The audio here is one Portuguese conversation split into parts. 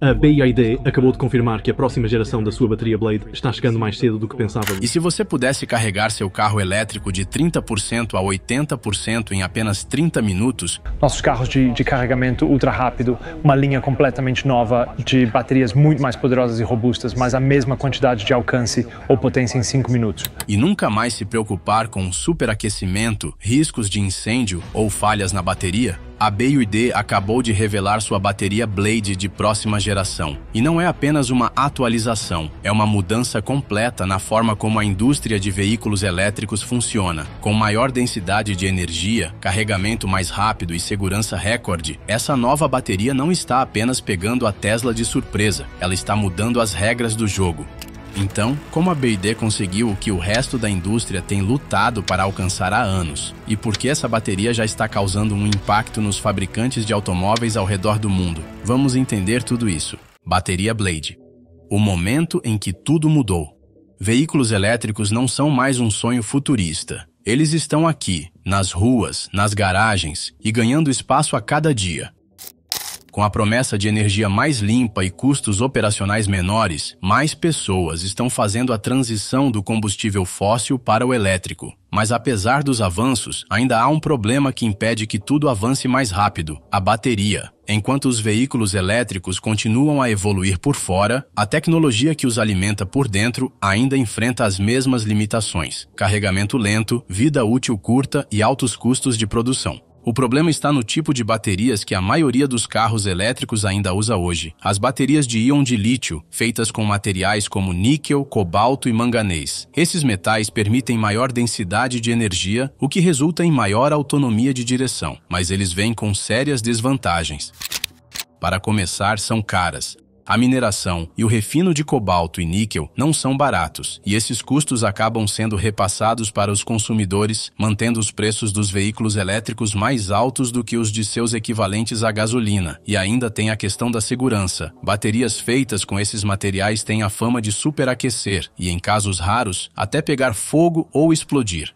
A BYD acabou de confirmar que a próxima geração da sua bateria Blade está chegando mais cedo do que pensava. E se você pudesse carregar seu carro elétrico de 30% a 80% em apenas 30 minutos... Nossos carros de carregamento ultra rápido, uma linha completamente nova de baterias muito mais poderosas e robustas, mas a mesma quantidade de alcance ou potência em 5 minutos. E nunca mais se preocupar com superaquecimento, riscos de incêndio ou falhas na bateria? A BYD acabou de revelar sua bateria Blade de próxima geração. E não é apenas uma atualização, é uma mudança completa na forma como a indústria de veículos elétricos funciona. Com maior densidade de energia, carregamento mais rápido e segurança recorde, essa nova bateria não está apenas pegando a Tesla de surpresa, ela está mudando as regras do jogo. Então, como a BYD conseguiu o que o resto da indústria tem lutado para alcançar há anos? E por que essa bateria já está causando um impacto nos fabricantes de automóveis ao redor do mundo? Vamos entender tudo isso. Bateria Blade. O momento em que tudo mudou. Veículos elétricos não são mais um sonho futurista. Eles estão aqui, nas ruas, nas garagens e ganhando espaço a cada dia. Com a promessa de energia mais limpa e custos operacionais menores, mais pessoas estão fazendo a transição do combustível fóssil para o elétrico. Mas apesar dos avanços, ainda há um problema que impede que tudo avance mais rápido: a bateria. Enquanto os veículos elétricos continuam a evoluir por fora, a tecnologia que os alimenta por dentro ainda enfrenta as mesmas limitações: carregamento lento, vida útil curta e altos custos de produção. O problema está no tipo de baterias que a maioria dos carros elétricos ainda usa hoje. As baterias de íon de lítio, feitas com materiais como níquel, cobalto e manganês. Esses metais permitem maior densidade de energia, o que resulta em maior autonomia de direção, mas eles vêm com sérias desvantagens. Para começar, são caras. A mineração e o refino de cobalto e níquel não são baratos, e esses custos acabam sendo repassados para os consumidores, mantendo os preços dos veículos elétricos mais altos do que os de seus equivalentes à gasolina. E ainda tem a questão da segurança. Baterias feitas com esses materiais têm a fama de superaquecer e, em casos raros, até pegar fogo ou explodir.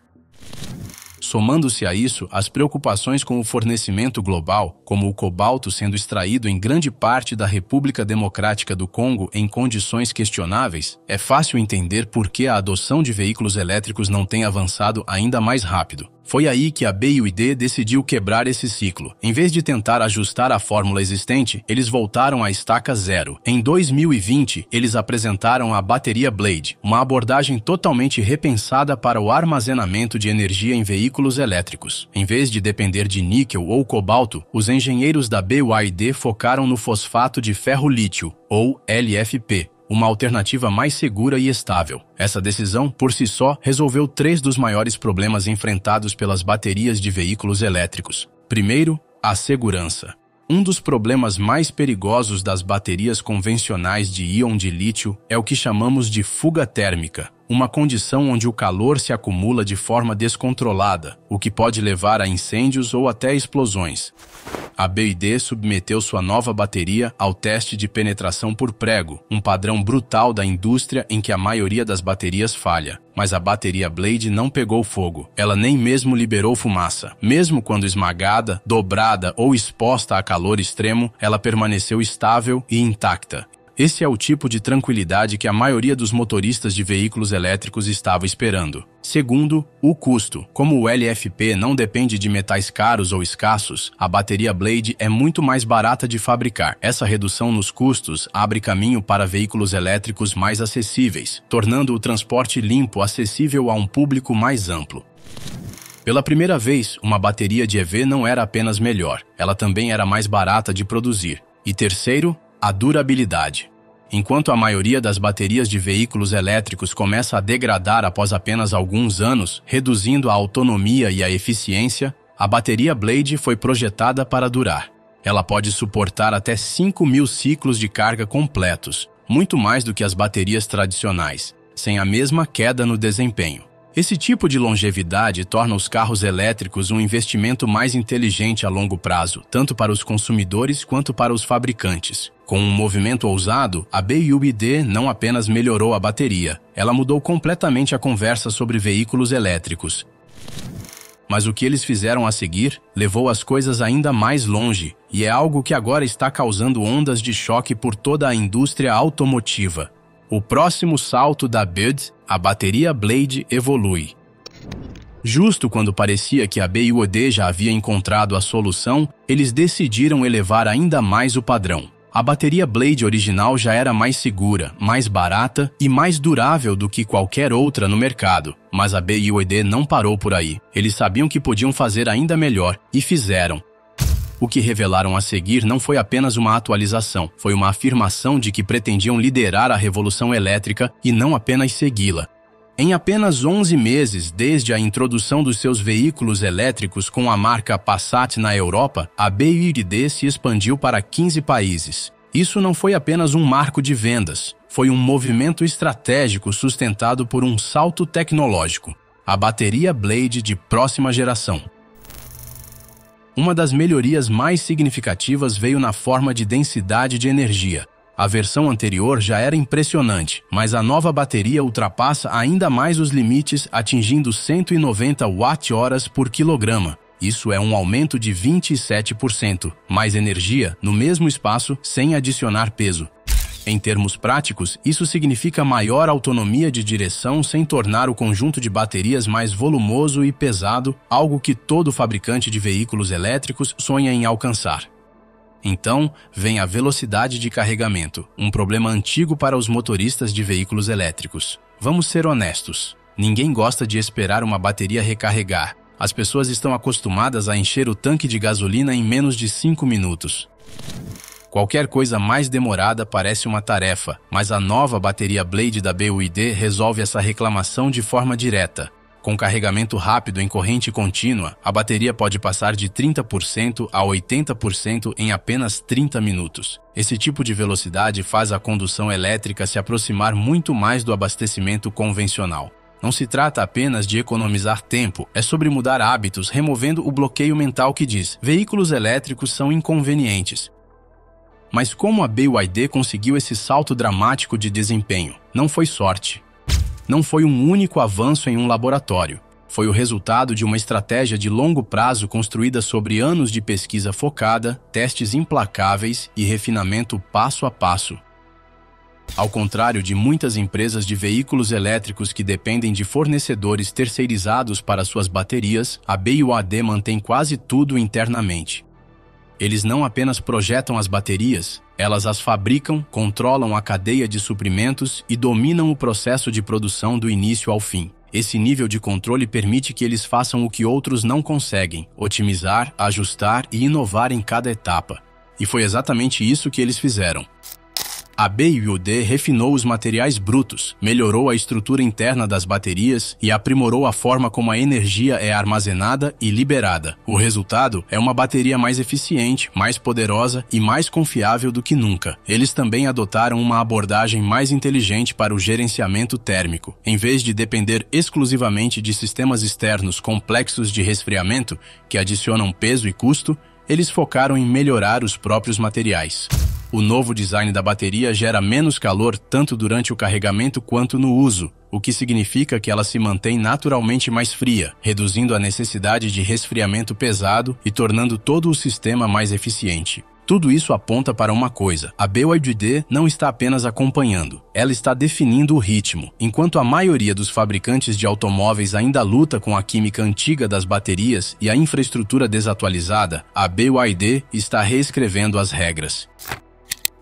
Somando-se a isso, as preocupações com o fornecimento global, como o cobalto sendo extraído em grande parte da República Democrática do Congo em condições questionáveis, é fácil entender por que a adoção de veículos elétricos não tem avançado ainda mais rápido. Foi aí que a BYD decidiu quebrar esse ciclo. Em vez de tentar ajustar a fórmula existente, eles voltaram à estaca zero. Em 2020, eles apresentaram a bateria Blade, uma abordagem totalmente repensada para o armazenamento de energia em veículos elétricos. Em vez de depender de níquel ou cobalto, os engenheiros da BYD focaram no fosfato de ferro-lítio, ou LFP, uma alternativa mais segura e estável. Essa decisão, por si só, resolveu 3 dos maiores problemas enfrentados pelas baterias de veículos elétricos. Primeiro, a segurança. Um dos problemas mais perigosos das baterias convencionais de íon de lítio é o que chamamos de fuga térmica, uma condição onde o calor se acumula de forma descontrolada, o que pode levar a incêndios ou até explosões. A BYD submeteu sua nova bateria ao teste de penetração por prego, um padrão brutal da indústria em que a maioria das baterias falha. Mas a bateria Blade não pegou fogo, ela nem mesmo liberou fumaça. Mesmo quando esmagada, dobrada ou exposta a calor extremo, ela permaneceu estável e intacta. Esse é o tipo de tranquilidade que a maioria dos motoristas de veículos elétricos estava esperando. Segundo, o custo. Como o LFP não depende de metais caros ou escassos, a bateria Blade é muito mais barata de fabricar. Essa redução nos custos abre caminho para veículos elétricos mais acessíveis, tornando o transporte limpo acessível a um público mais amplo. Pela primeira vez, uma bateria de EV não era apenas melhor, ela também era mais barata de produzir. E terceiro, a durabilidade. Enquanto a maioria das baterias de veículos elétricos começa a degradar após apenas alguns anos, reduzindo a autonomia e a eficiência, a bateria Blade foi projetada para durar. Ela pode suportar até 5.000 ciclos de carga completos, muito mais do que as baterias tradicionais, sem a mesma queda no desempenho. Esse tipo de longevidade torna os carros elétricos um investimento mais inteligente a longo prazo, tanto para os consumidores quanto para os fabricantes. Com um movimento ousado, a BYD não apenas melhorou a bateria, ela mudou completamente a conversa sobre veículos elétricos. Mas o que eles fizeram a seguir levou as coisas ainda mais longe, e é algo que agora está causando ondas de choque por toda a indústria automotiva. O próximo salto da BYD, a bateria Blade, evolui. Justo quando parecia que a BYD já havia encontrado a solução, eles decidiram elevar ainda mais o padrão. A bateria Blade original já era mais segura, mais barata e mais durável do que qualquer outra no mercado. Mas a BYD não parou por aí. Eles sabiam que podiam fazer ainda melhor e fizeram. O que revelaram a seguir não foi apenas uma atualização, foi uma afirmação de que pretendiam liderar a revolução elétrica e não apenas segui-la. Em apenas 11 meses desde a introdução dos seus veículos elétricos com a marca Passat na Europa, a BYD se expandiu para 15 países. Isso não foi apenas um marco de vendas, foi um movimento estratégico sustentado por um salto tecnológico, a bateria Blade de próxima geração. Uma das melhorias mais significativas veio na forma de densidade de energia. A versão anterior já era impressionante, mas a nova bateria ultrapassa ainda mais os limites, atingindo 190 Wh por quilograma. Isso é um aumento de 27%, mais energia no mesmo espaço sem adicionar peso. Em termos práticos, isso significa maior autonomia de direção sem tornar o conjunto de baterias mais volumoso e pesado, algo que todo fabricante de veículos elétricos sonha em alcançar. Então, vem a velocidade de carregamento, um problema antigo para os motoristas de veículos elétricos. Vamos ser honestos, ninguém gosta de esperar uma bateria recarregar. As pessoas estão acostumadas a encher o tanque de gasolina em menos de 5 minutos. Qualquer coisa mais demorada parece uma tarefa, mas a nova bateria Blade da BYD resolve essa reclamação de forma direta. Com carregamento rápido em corrente contínua, a bateria pode passar de 30% a 80% em apenas 30 minutos. Esse tipo de velocidade faz a condução elétrica se aproximar muito mais do abastecimento convencional. Não se trata apenas de economizar tempo, é sobre mudar hábitos, removendo o bloqueio mental que diz: veículos elétricos são inconvenientes. Mas como a BYD conseguiu esse salto dramático de desempenho? Não foi sorte. Não foi um único avanço em um laboratório. Foi o resultado de uma estratégia de longo prazo construída sobre anos de pesquisa focada, testes implacáveis e refinamento passo a passo. Ao contrário de muitas empresas de veículos elétricos que dependem de fornecedores terceirizados para suas baterias, a BYD mantém quase tudo internamente. Eles não apenas projetam as baterias, elas as fabricam, controlam a cadeia de suprimentos e dominam o processo de produção do início ao fim. Esse nível de controle permite que eles façam o que outros não conseguem: otimizar, ajustar e inovar em cada etapa. E foi exatamente isso que eles fizeram. A BYD refinou os materiais brutos, melhorou a estrutura interna das baterias e aprimorou a forma como a energia é armazenada e liberada. O resultado é uma bateria mais eficiente, mais poderosa e mais confiável do que nunca. Eles também adotaram uma abordagem mais inteligente para o gerenciamento térmico. Em vez de depender exclusivamente de sistemas externos complexos de resfriamento, que adicionam peso e custo, eles focaram em melhorar os próprios materiais. O novo design da bateria gera menos calor tanto durante o carregamento quanto no uso, o que significa que ela se mantém naturalmente mais fria, reduzindo a necessidade de resfriamento pesado e tornando todo o sistema mais eficiente. Tudo isso aponta para uma coisa: a BYD não está apenas acompanhando, ela está definindo o ritmo. Enquanto a maioria dos fabricantes de automóveis ainda luta com a química antiga das baterias e a infraestrutura desatualizada, a BYD está reescrevendo as regras.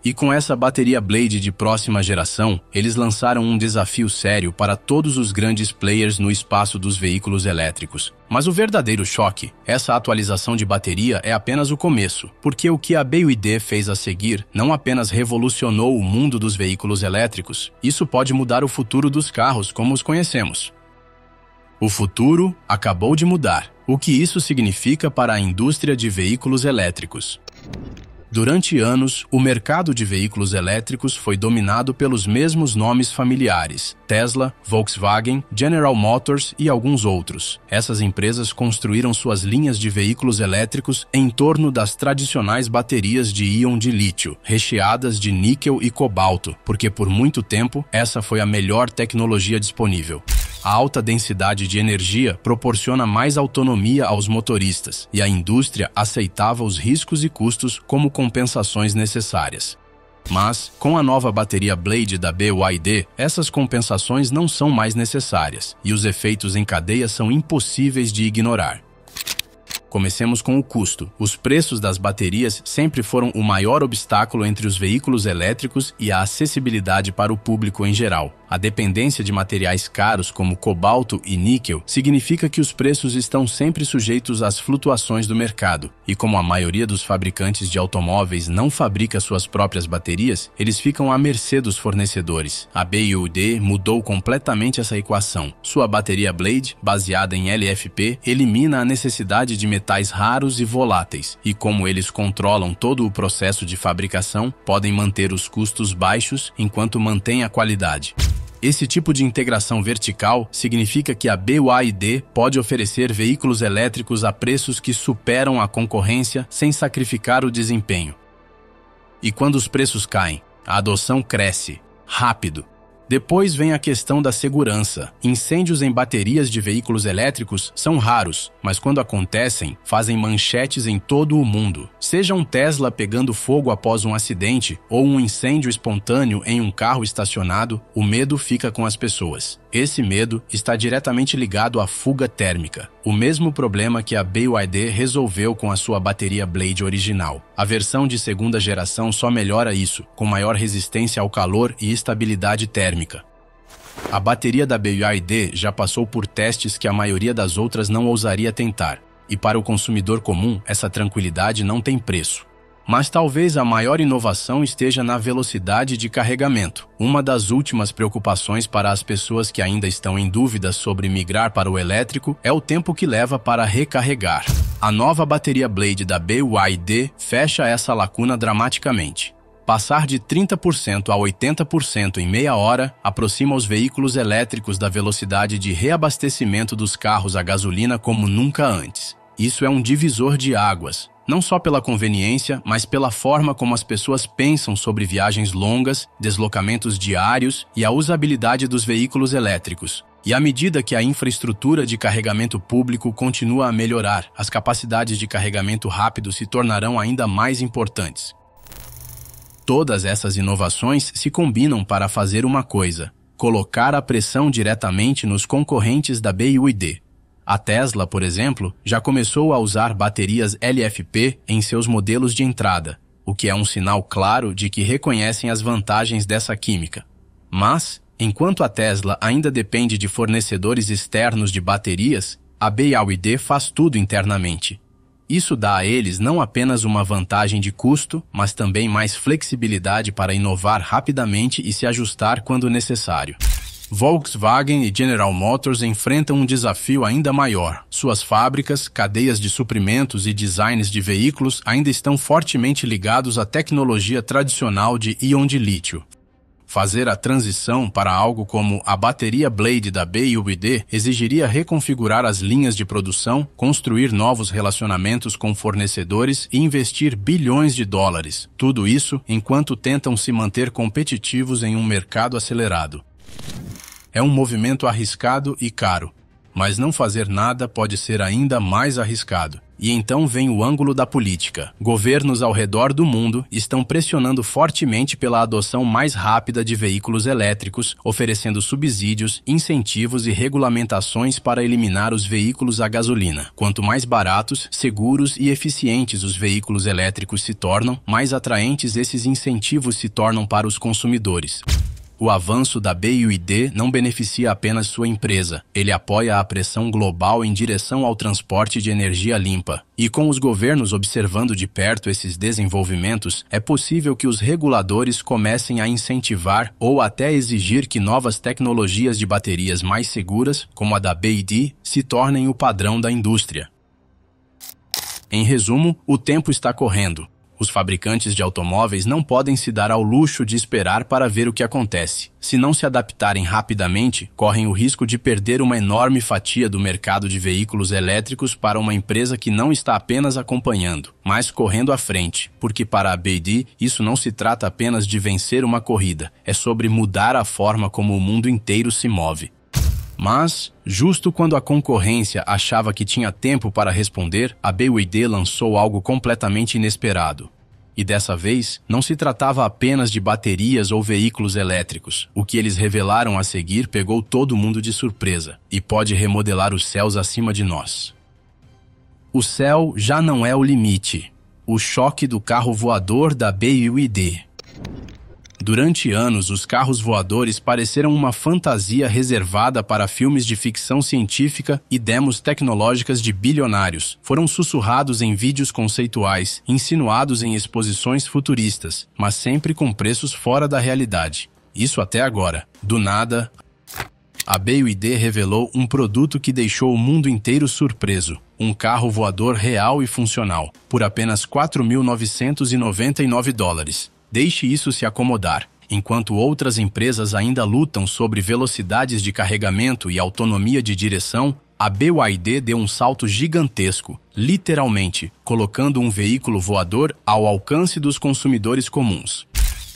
E com essa bateria Blade de próxima geração, eles lançaram um desafio sério para todos os grandes players no espaço dos veículos elétricos. Mas o verdadeiro choque, essa atualização de bateria é apenas o começo, porque o que a BYD fez a seguir não apenas revolucionou o mundo dos veículos elétricos, isso pode mudar o futuro dos carros como os conhecemos. O futuro acabou de mudar. O que isso significa para a indústria de veículos elétricos? Durante anos, o mercado de veículos elétricos foi dominado pelos mesmos nomes familiares: Tesla, Volkswagen, General Motors e alguns outros. Essas empresas construíram suas linhas de veículos elétricos em torno das tradicionais baterias de íon de lítio, recheadas de níquel e cobalto, porque por muito tempo essa foi a melhor tecnologia disponível. A alta densidade de energia proporciona mais autonomia aos motoristas, e a indústria aceitava os riscos e custos como compensações necessárias. Mas, com a nova bateria Blade da BYD, essas compensações não são mais necessárias, e os efeitos em cadeia são impossíveis de ignorar. Comecemos com o custo. Os preços das baterias sempre foram o maior obstáculo entre os veículos elétricos e a acessibilidade para o público em geral. A dependência de materiais caros como cobalto e níquel significa que os preços estão sempre sujeitos às flutuações do mercado, e como a maioria dos fabricantes de automóveis não fabrica suas próprias baterias, eles ficam à mercê dos fornecedores. A BYD mudou completamente essa equação. Sua bateria Blade, baseada em LFP, elimina a necessidade de metais raros e voláteis, e como eles controlam todo o processo de fabricação, podem manter os custos baixos enquanto mantêm a qualidade. Esse tipo de integração vertical significa que a BYD pode oferecer veículos elétricos a preços que superam a concorrência sem sacrificar o desempenho. E quando os preços caem, a adoção cresce rápido. Depois vem a questão da segurança. Incêndios em baterias de veículos elétricos são raros, mas quando acontecem, fazem manchetes em todo o mundo. Seja um Tesla pegando fogo após um acidente ou um incêndio espontâneo em um carro estacionado, o medo fica com as pessoas. Esse medo está diretamente ligado à fuga térmica, o mesmo problema que a BYD resolveu com a sua bateria Blade original. A versão de segunda geração só melhora isso, com maior resistência ao calor e estabilidade térmica. A bateria da BYD já passou por testes que a maioria das outras não ousaria tentar, e para o consumidor comum, essa tranquilidade não tem preço. Mas talvez a maior inovação esteja na velocidade de carregamento. Uma das últimas preocupações para as pessoas que ainda estão em dúvida sobre migrar para o elétrico é o tempo que leva para recarregar. A nova bateria Blade da BYD fecha essa lacuna dramaticamente. Passar de 30% a 80% em meia hora aproxima os veículos elétricos da velocidade de reabastecimento dos carros a gasolina como nunca antes. Isso é um divisor de águas. Não só pela conveniência, mas pela forma como as pessoas pensam sobre viagens longas, deslocamentos diários e a usabilidade dos veículos elétricos. E à medida que a infraestrutura de carregamento público continua a melhorar, as capacidades de carregamento rápido se tornarão ainda mais importantes. Todas essas inovações se combinam para fazer uma coisa: colocar a pressão diretamente nos concorrentes da BYD. A Tesla, por exemplo, já começou a usar baterias LFP em seus modelos de entrada, o que é um sinal claro de que reconhecem as vantagens dessa química. Mas, enquanto a Tesla ainda depende de fornecedores externos de baterias, a BYD faz tudo internamente. Isso dá a eles não apenas uma vantagem de custo, mas também mais flexibilidade para inovar rapidamente e se ajustar quando necessário. Volkswagen e General Motors enfrentam um desafio ainda maior. Suas fábricas, cadeias de suprimentos e designs de veículos ainda estão fortemente ligados à tecnologia tradicional de íon de lítio. Fazer a transição para algo como a bateria Blade da BYD exigiria reconfigurar as linhas de produção, construir novos relacionamentos com fornecedores e investir bilhões de dólares. Tudo isso enquanto tentam se manter competitivos em um mercado acelerado. É um movimento arriscado e caro, mas não fazer nada pode ser ainda mais arriscado. E então vem o ângulo da política. Governos ao redor do mundo estão pressionando fortemente pela adoção mais rápida de veículos elétricos, oferecendo subsídios, incentivos e regulamentações para eliminar os veículos a gasolina. Quanto mais baratos, seguros e eficientes os veículos elétricos se tornam, mais atraentes esses incentivos se tornam para os consumidores. O avanço da BYD não beneficia apenas sua empresa, ele apoia a pressão global em direção ao transporte de energia limpa. E com os governos observando de perto esses desenvolvimentos, é possível que os reguladores comecem a incentivar ou até exigir que novas tecnologias de baterias mais seguras, como a da BYD, se tornem o padrão da indústria. Em resumo, o tempo está correndo. Os fabricantes de automóveis não podem se dar ao luxo de esperar para ver o que acontece. Se não se adaptarem rapidamente, correm o risco de perder uma enorme fatia do mercado de veículos elétricos para uma empresa que não está apenas acompanhando, mas correndo à frente, porque para a BYD isso não se trata apenas de vencer uma corrida, é sobre mudar a forma como o mundo inteiro se move. Mas, justo quando a concorrência achava que tinha tempo para responder, a BYD lançou algo completamente inesperado. E dessa vez, não se tratava apenas de baterias ou veículos elétricos. O que eles revelaram a seguir pegou todo mundo de surpresa e pode remodelar os céus acima de nós. O céu já não é o limite. O choque do carro voador da BYD. Durante anos, os carros voadores pareceram uma fantasia reservada para filmes de ficção científica e demos tecnológicas de bilionários. Foram sussurrados em vídeos conceituais, insinuados em exposições futuristas, mas sempre com preços fora da realidade. Isso até agora. Do nada, a BYD revelou um produto que deixou o mundo inteiro surpreso. Um carro voador real e funcional, por apenas $4.999. Deixe isso se acomodar. Enquanto outras empresas ainda lutam sobre velocidades de carregamento e autonomia de direção, a BYD deu um salto gigantesco, literalmente, colocando um veículo voador ao alcance dos consumidores comuns.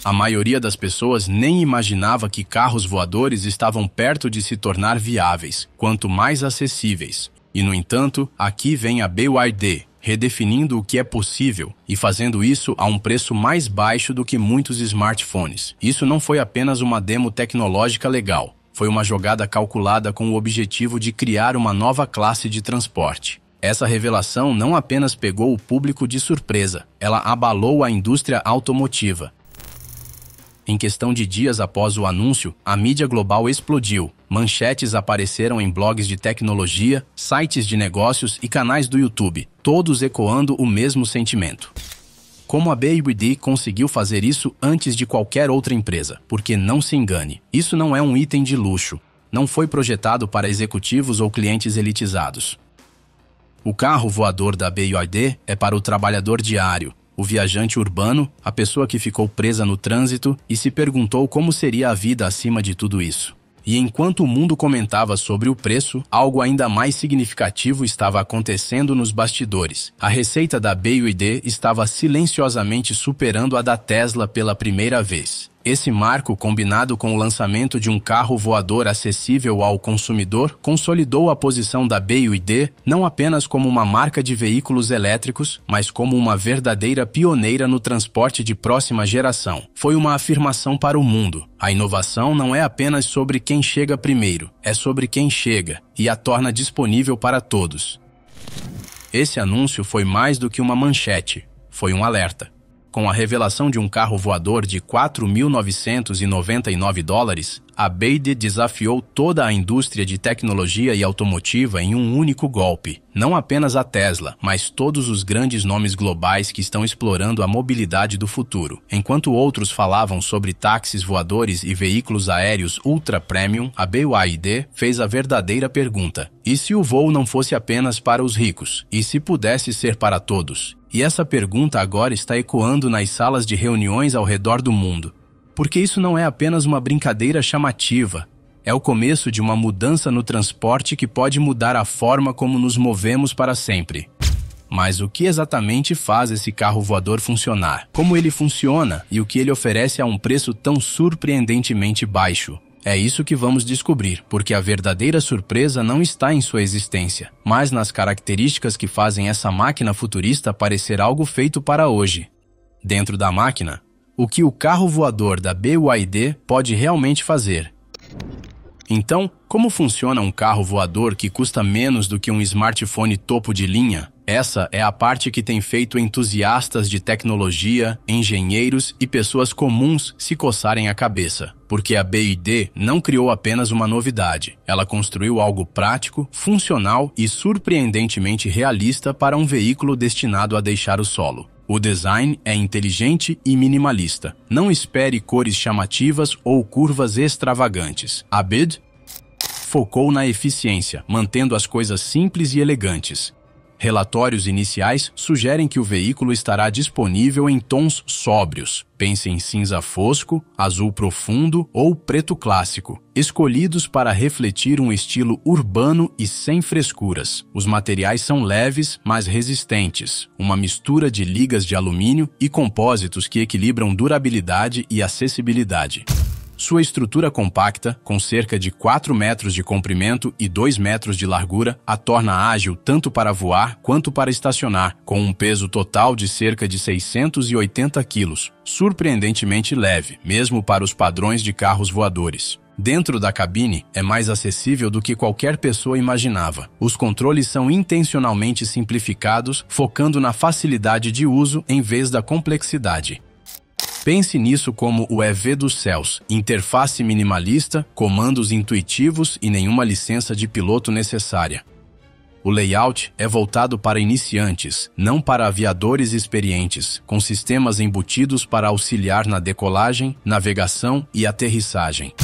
A maioria das pessoas nem imaginava que carros voadores estavam perto de se tornar viáveis, quanto mais acessíveis. E, no entanto, aqui vem a BYD, redefinindo o que é possível e fazendo isso a um preço mais baixo do que muitos smartphones. Isso não foi apenas uma demo tecnológica legal, foi uma jogada calculada com o objetivo de criar uma nova classe de transporte. Essa revelação não apenas pegou o público de surpresa, ela abalou a indústria automotiva. Em questão de dias após o anúncio, a mídia global explodiu. Manchetes apareceram em blogs de tecnologia, sites de negócios e canais do YouTube, todos ecoando o mesmo sentimento. Como a BYD conseguiu fazer isso antes de qualquer outra empresa? Porque não se engane, isso não é um item de luxo. Não foi projetado para executivos ou clientes elitizados. O carro voador da BYD é para o trabalhador diário, o viajante urbano, a pessoa que ficou presa no trânsito e se perguntou como seria a vida acima de tudo isso. E enquanto o mundo comentava sobre o preço, algo ainda mais significativo estava acontecendo nos bastidores. A receita da BYD estava silenciosamente superando a da Tesla pela primeira vez. Esse marco, combinado com o lançamento de um carro voador acessível ao consumidor, consolidou a posição da BYD não apenas como uma marca de veículos elétricos, mas como uma verdadeira pioneira no transporte de próxima geração. Foi uma afirmação para o mundo. A inovação não é apenas sobre quem chega primeiro, é sobre quem chega e a torna disponível para todos. Esse anúncio foi mais do que uma manchete, foi um alerta. Com a revelação de um carro voador de $4.999, a BYD desafiou toda a indústria de tecnologia e automotiva em um único golpe. Não apenas a Tesla, mas todos os grandes nomes globais que estão explorando a mobilidade do futuro. Enquanto outros falavam sobre táxis voadores e veículos aéreos ultra-premium, a BYD fez a verdadeira pergunta: e se o voo não fosse apenas para os ricos? E se pudesse ser para todos? E essa pergunta agora está ecoando nas salas de reuniões ao redor do mundo. Porque isso não é apenas uma brincadeira chamativa. É o começo de uma mudança no transporte que pode mudar a forma como nos movemos para sempre. Mas o que exatamente faz esse carro voador funcionar? Como ele funciona e o que ele oferece a um preço tão surpreendentemente baixo? É isso que vamos descobrir, porque a verdadeira surpresa não está em sua existência, mas nas características que fazem essa máquina futurista parecer algo feito para hoje. Dentro da máquina, o que o carro voador da BYD pode realmente fazer. Então, como funciona um carro voador que custa menos do que um smartphone topo de linha? Essa é a parte que tem feito entusiastas de tecnologia, engenheiros e pessoas comuns se coçarem a cabeça. Porque a BYD não criou apenas uma novidade. Ela construiu algo prático, funcional e surpreendentemente realista para um veículo destinado a deixar o solo. O design é inteligente e minimalista. Não espere cores chamativas ou curvas extravagantes. A BYD focou na eficiência, mantendo as coisas simples e elegantes. Relatórios iniciais sugerem que o veículo estará disponível em tons sóbrios. Pense em cinza fosco, azul profundo ou preto clássico, escolhidos para refletir um estilo urbano e sem frescuras. Os materiais são leves, mas resistentes, uma mistura de ligas de alumínio e compósitos que equilibram durabilidade e acessibilidade. Sua estrutura compacta, com cerca de 4 metros de comprimento e 2 metros de largura, a torna ágil tanto para voar quanto para estacionar, com um peso total de cerca de 680 quilos, surpreendentemente leve, mesmo para os padrões de carros voadores. Dentro da cabine, é mais acessível do que qualquer pessoa imaginava. Os controles são intencionalmente simplificados, focando na facilidade de uso em vez da complexidade. Pense nisso como o EV dos céus: interface minimalista, comandos intuitivos e nenhuma licença de piloto necessária. O layout é voltado para iniciantes, não para aviadores experientes, com sistemas embutidos para auxiliar na decolagem, navegação e aterrissagem.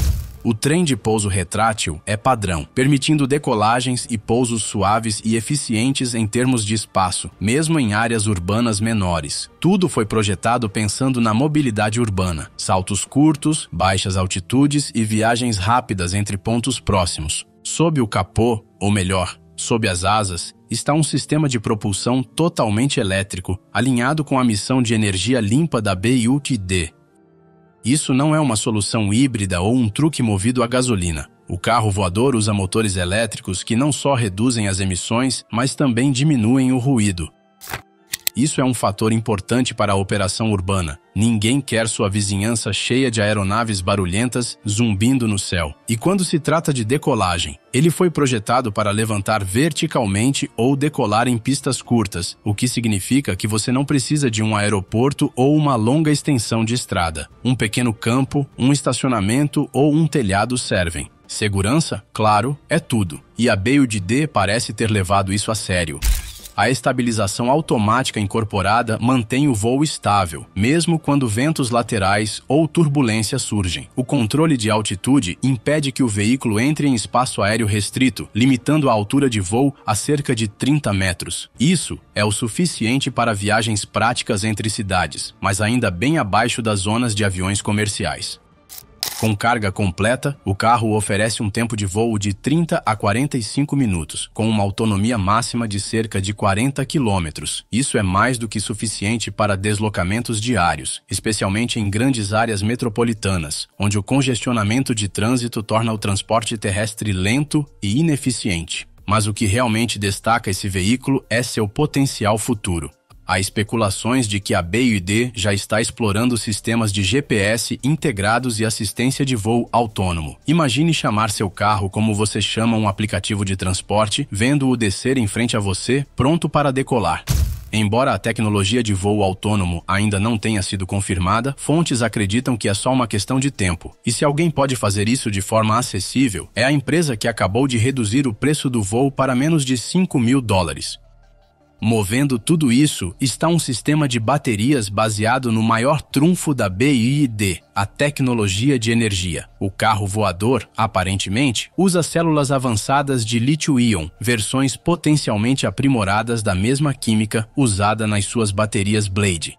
O trem de pouso retrátil é padrão, permitindo decolagens e pousos suaves e eficientes em termos de espaço, mesmo em áreas urbanas menores. Tudo foi projetado pensando na mobilidade urbana: saltos curtos, baixas altitudes e viagens rápidas entre pontos próximos. Sob o capô, ou melhor, sob as asas, está um sistema de propulsão totalmente elétrico, alinhado com a missão de energia limpa da BYD. Isso não é uma solução híbrida ou um truque movido a gasolina. O carro voador usa motores elétricos que não só reduzem as emissões, mas também diminuem o ruído. Isso é um fator importante para a operação urbana. Ninguém quer sua vizinhança cheia de aeronaves barulhentas zumbindo no céu. E quando se trata de decolagem, ele foi projetado para levantar verticalmente ou decolar em pistas curtas, o que significa que você não precisa de um aeroporto ou uma longa extensão de estrada. Um pequeno campo, um estacionamento ou um telhado servem. Segurança, claro, é tudo. E a BYD parece ter levado isso a sério. A estabilização automática incorporada mantém o voo estável, mesmo quando ventos laterais ou turbulência surgem. O controle de altitude impede que o veículo entre em espaço aéreo restrito, limitando a altura de voo a cerca de 30 metros. Isso é o suficiente para viagens práticas entre cidades, mas ainda bem abaixo das zonas de aviões comerciais. Com carga completa, o carro oferece um tempo de voo de 30 a 45 minutos, com uma autonomia máxima de cerca de 40 km. Isso é mais do que suficiente para deslocamentos diários, especialmente em grandes áreas metropolitanas, onde o congestionamento de trânsito torna o transporte terrestre lento e ineficiente. Mas o que realmente destaca esse veículo é seu potencial futuro. Há especulações de que a BYD já está explorando sistemas de GPS integrados e assistência de voo autônomo. Imagine chamar seu carro como você chama um aplicativo de transporte, vendo-o descer em frente a você, pronto para decolar. Embora a tecnologia de voo autônomo ainda não tenha sido confirmada, fontes acreditam que é só uma questão de tempo. E se alguém pode fazer isso de forma acessível, é a empresa que acabou de reduzir o preço do voo para menos de $5.000. Movendo tudo isso está um sistema de baterias baseado no maior trunfo da BYD, a tecnologia de energia. O carro voador, aparentemente, usa células avançadas de lítio-íon, versões potencialmente aprimoradas da mesma química usada nas suas baterias Blade.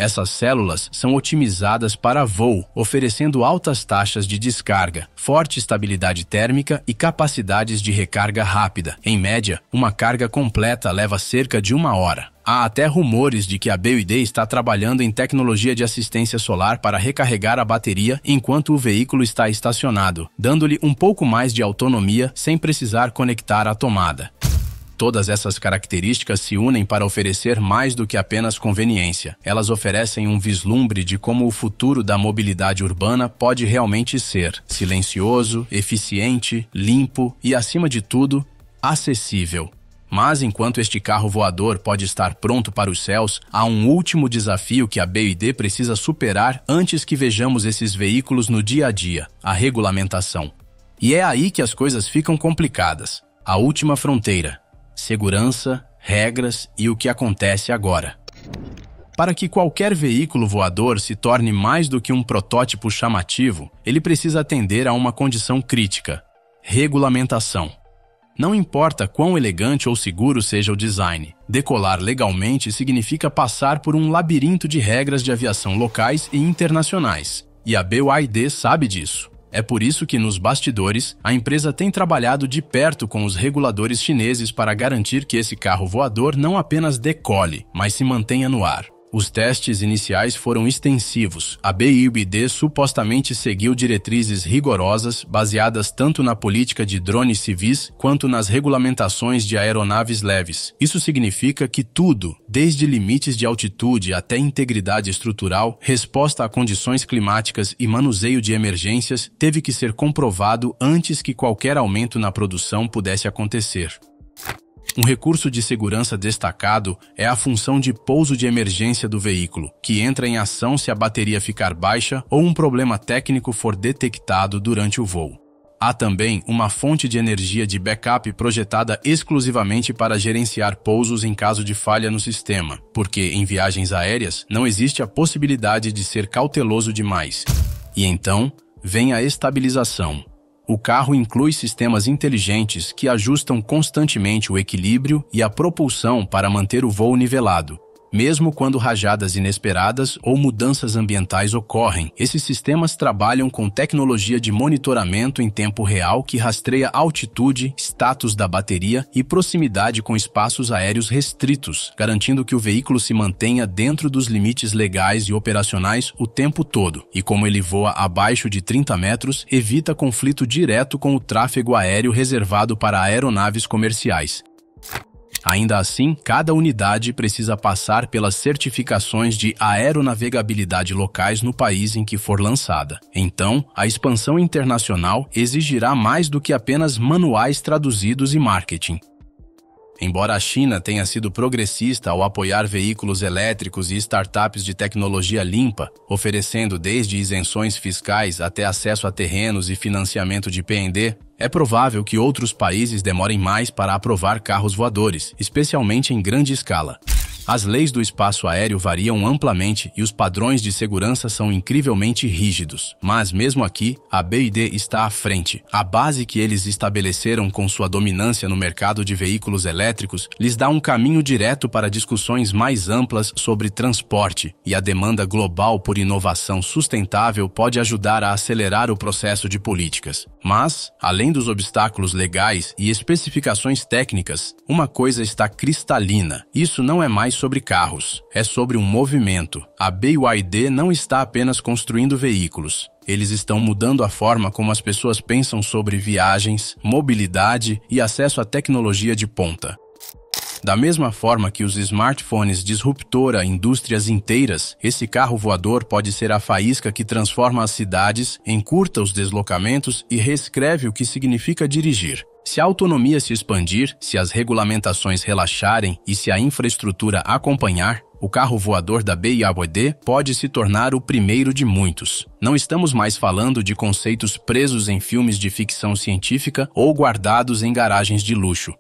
Essas células são otimizadas para voo, oferecendo altas taxas de descarga, forte estabilidade térmica e capacidades de recarga rápida. Em média, uma carga completa leva cerca de 1 hora. Há até rumores de que a BYD está trabalhando em tecnologia de assistência solar para recarregar a bateria enquanto o veículo está estacionado, dando-lhe um pouco mais de autonomia sem precisar conectar a tomada. Todas essas características se unem para oferecer mais do que apenas conveniência. Elas oferecem um vislumbre de como o futuro da mobilidade urbana pode realmente ser: silencioso, eficiente, limpo e, acima de tudo, acessível. Mas enquanto este carro voador pode estar pronto para os céus, há um último desafio que a BYD precisa superar antes que vejamos esses veículos no dia a dia: a regulamentação. E é aí que as coisas ficam complicadas. A última fronteira: segurança, regras e o que acontece agora. Para que qualquer veículo voador se torne mais do que um protótipo chamativo, ele precisa atender a uma condição crítica: regulamentação. Não importa quão elegante ou seguro seja o design, decolar legalmente significa passar por um labirinto de regras de aviação locais e internacionais. E a BYD sabe disso. É por isso que, nos bastidores, a empresa tem trabalhado de perto com os reguladores chineses para garantir que esse carro voador não apenas decole, mas se mantenha no ar. Os testes iniciais foram extensivos. A BYD supostamente seguiu diretrizes rigorosas, baseadas tanto na política de drones civis quanto nas regulamentações de aeronaves leves. Isso significa que tudo, desde limites de altitude até integridade estrutural, resposta a condições climáticas e manuseio de emergências, teve que ser comprovado antes que qualquer aumento na produção pudesse acontecer. Um recurso de segurança destacado é a função de pouso de emergência do veículo, que entra em ação se a bateria ficar baixa ou um problema técnico for detectado durante o voo. Há também uma fonte de energia de backup projetada exclusivamente para gerenciar pousos em caso de falha no sistema, porque em viagens aéreas não existe a possibilidade de ser cauteloso demais. E então, vem a estabilização. O carro inclui sistemas inteligentes que ajustam constantemente o equilíbrio e a propulsão para manter o voo nivelado. Mesmo quando rajadas inesperadas ou mudanças ambientais ocorrem, esses sistemas trabalham com tecnologia de monitoramento em tempo real que rastreia altitude, status da bateria e proximidade com espaços aéreos restritos, garantindo que o veículo se mantenha dentro dos limites legais e operacionais o tempo todo. E como ele voa abaixo de 30 metros, evita conflito direto com o tráfego aéreo reservado para aeronaves comerciais. Ainda assim, cada unidade precisa passar pelas certificações de aeronavegabilidade locais no país em que for lançada. Então, a expansão internacional exigirá mais do que apenas manuais traduzidos e marketing. Embora a China tenha sido progressista ao apoiar veículos elétricos e startups de tecnologia limpa, oferecendo desde isenções fiscais até acesso a terrenos e financiamento de P&D, é provável que outros países demorem mais para aprovar carros voadores, especialmente em grande escala. As leis do espaço aéreo variam amplamente e os padrões de segurança são incrivelmente rígidos. Mas, mesmo aqui, a BYD está à frente. A base que eles estabeleceram com sua dominância no mercado de veículos elétricos lhes dá um caminho direto para discussões mais amplas sobre transporte, e a demanda global por inovação sustentável pode ajudar a acelerar o processo de políticas. Mas, além dos obstáculos legais e especificações técnicas, uma coisa está cristalina: isso não é mais sobre carros, é sobre um movimento. A BYD não está apenas construindo veículos. Eles estão mudando a forma como as pessoas pensam sobre viagens, mobilidade e acesso à tecnologia de ponta. Da mesma forma que os smartphones disruptoram indústrias inteiras, esse carro voador pode ser a faísca que transforma as cidades, encurta os deslocamentos e reescreve o que significa dirigir. Se a autonomia se expandir, se as regulamentações relaxarem e se a infraestrutura acompanhar, o carro voador da BYD pode se tornar o primeiro de muitos. Não estamos mais falando de conceitos presos em filmes de ficção científica ou guardados em garagens de luxo.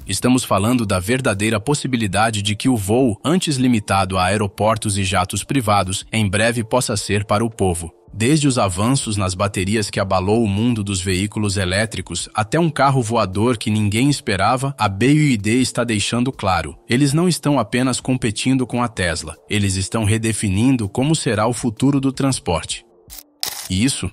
Estamos falando da verdadeira possibilidade de que o voo, antes limitado a aeroportos e jatos privados, em breve possa ser para o povo. Desde os avanços nas baterias que abalou o mundo dos veículos elétricos até um carro voador que ninguém esperava, a BYD está deixando claro: eles não estão apenas competindo com a Tesla, eles estão redefinindo como será o futuro do transporte. E isso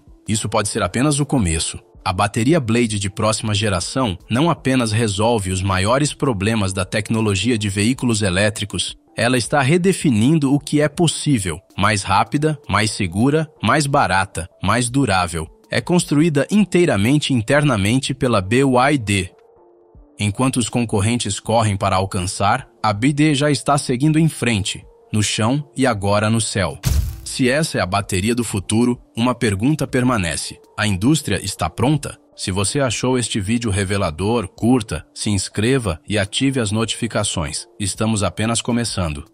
pode ser apenas o começo. A bateria Blade de próxima geração não apenas resolve os maiores problemas da tecnologia de veículos elétricos, ela está redefinindo o que é possível: mais rápida, mais segura, mais barata, mais durável. É construída inteiramente internamente pela BYD. Enquanto os concorrentes correm para alcançar, a BYD já está seguindo em frente, no chão e agora no céu. Se essa é a bateria do futuro, uma pergunta permanece: a indústria está pronta? Se você achou este vídeo revelador, curta, se inscreva e ative as notificações. Estamos apenas começando.